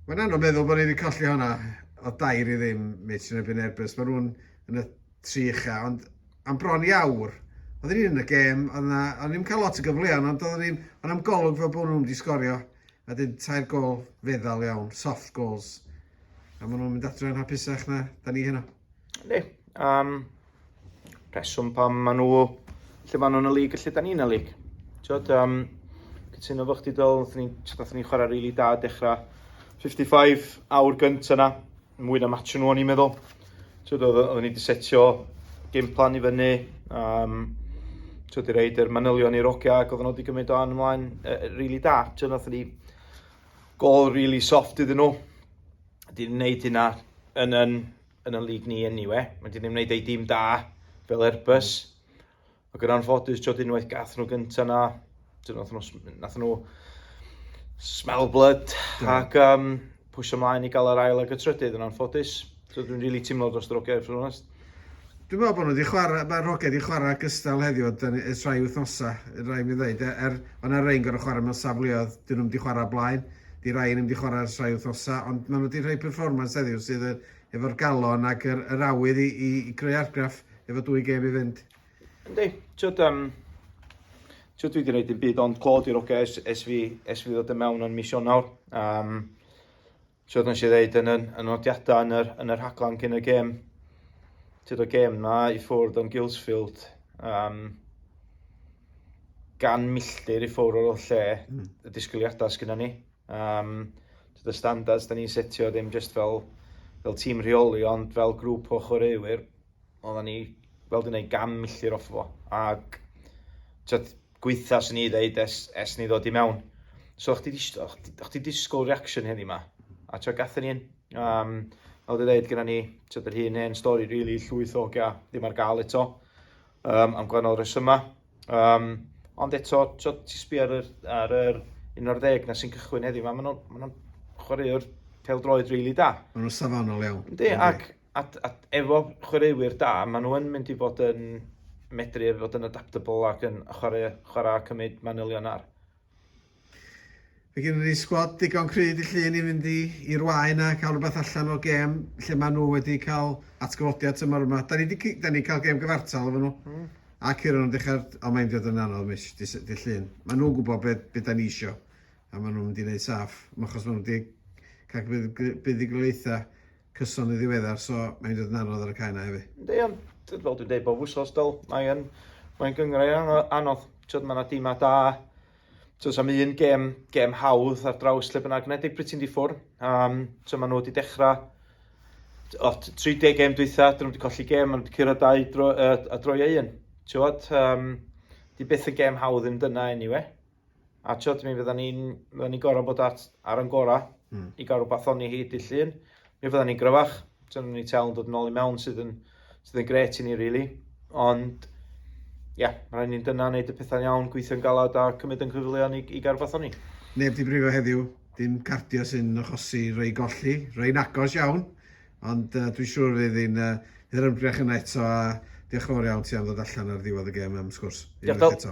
Mae'n anodd meddwl bod ni wedi colli hwnna o dair i ddim Mitch yn erbyn Airbus. Mae nhw'n yn y 3 ucha, ond am bron i awr. Oedden ni'n yn y gêm, o'n ni'n cael lot o gyfleon, ond o'n am golwg fel bod nhw'n wedi sgorio. A dyn 3 gol feddal iawn, soft goals. A maen nhw'n mynd adre'n hapusach na da ni hynna. Ynddi. Reswm pam maen nhw, lle maen nhw'n y lig, lle da ni'n y lig. Cytuno fo chdi dol, nath ni chwarae rili da dechrau 55 awr gynt yna, mwy na match nhw o'n i'n meddwl. Oedden ni wedi setio game plan i fyny, i reid yr manylion i'r ogia ac oedden nhw wedi gymryd o'n ymlaen rili da. Nath ni gol rili soft iddyn nhw. Dyn ni'n gwneud hynna yn y lig ni anyway. Dyn ni'n gwneud ei dim da fel Airbus. Ac yn anffodus, unwaith gath nhw gyntaf yna, nath nhw smell blood ac pwysio ymlaen i gael yr ail ag y trydydd yn anffodus. Dwi'n rili teimlo dros yr ogia, for honest. Dwi'n meddwl bod nhw wedi chwarae, mae'r Rogia wedi chwarae gystal heddiw ys rai wythnosa, rai mi ddweud. Ond ar rein gorau chwarae mewn safleoedd, dyn nhw wedi chwarae blaen. Di rai nhw wedi chwarae ys rai wythnosa, ond maen nhw wedi rhoi performance heddiw sydd efo'r galon ac yr awydd i greu argraff efo 2 gêm i fynd. Ynddi, dwi wedi gwneud dim byd ond clod i'r ogia es fi ddod yn mewn yn mis Ionawr. Nes i ddeud yn nodiadau yn yr rhaglen cyn y gêm. Y gêm na i ffwrdd o'n Gilsfield gan milltir i ffwrdd o'r lle y disgwyliadau sgynna ni. Y standards da ni'n setio ddim just fel tîm rheoli ond fel grŵp o chwaraewyr. Oedden ni fel di wneud gan milltir off fo. Ac gweitha sy'n ni ddeud es ni ddod i mewn. So o'ch ti disgwyl reaction heddi ma. A gathon ni'n fel di dweud gyda ni, yr hun stori rili llwyth o ogia ddim ar gael eto am gwahanol resymau. Ond eto, ti sbio ar yr 11 na sy'n cychwyn heddi, maen nhw'n chwaraewr pêl-droed rili da. Maen nhw'n safonol iawn. Yndi, ac efo chwaraewyr da, maen nhw'n mynd i fod yn medru fod yn adaptable ac yn chwarae a cymryd manylion ar. Fe gen ni sgwad digon cryd i llun i fynd i'r wain a cael rhywbeth allan o'r gêm lle maen nhw wedi cael atgyfodiad tymor yma. Da ni cael gêm gyfartal efo nhw. A Ciron yn dechrau, o mae'n dod yn anodd mis, di llun. Maen nhw'n gwybod beth da ni isio. A maen nhw'n wedi gwneud saff. Achos maen nhw wedi cael buddigolaethau cyson i ddiweddar, so mae'n dod yn anodd ar y cae na hefyd. Ynddi, ond fel dwi'n dweud bob wsos dol, mae'n gyngrau anodd. Mae yna dima da. Am un gêm hawdd ar draws lle bynnag, nedig pryd ti'n di ffwrdd. Maen nhw wedi dechrau 30 gêm dwytha, dyn nhw wedi colli gêm, maen nhw wedi cyrra 2 a droi 1. Di byth y gêm hawdd yn dyna anyway. A mi fydda ni'n gorau bod ar yn gorau i gael rhywbeth o'n i hyd i llun. Mi fydda ni'n gryfach, ni'n tel yn dod yn ôl i mewn sydd yn gret i ni, really. Ond rhaid ni'n dyna wneud y pethau'n iawn, gweithio'n galad a cymryd yn cyfleon i gael rhywbeth o'n i. Neb di brifo heddiw, dim cardio sy'n achosi rei golli, rei'n agos iawn, ond dwi'n siŵr fydd hi'n ymdrech yn eto a diolch yn fawr iawn ti am ddod allan ar ddiwedd y gêm am sgwrs. Diolch.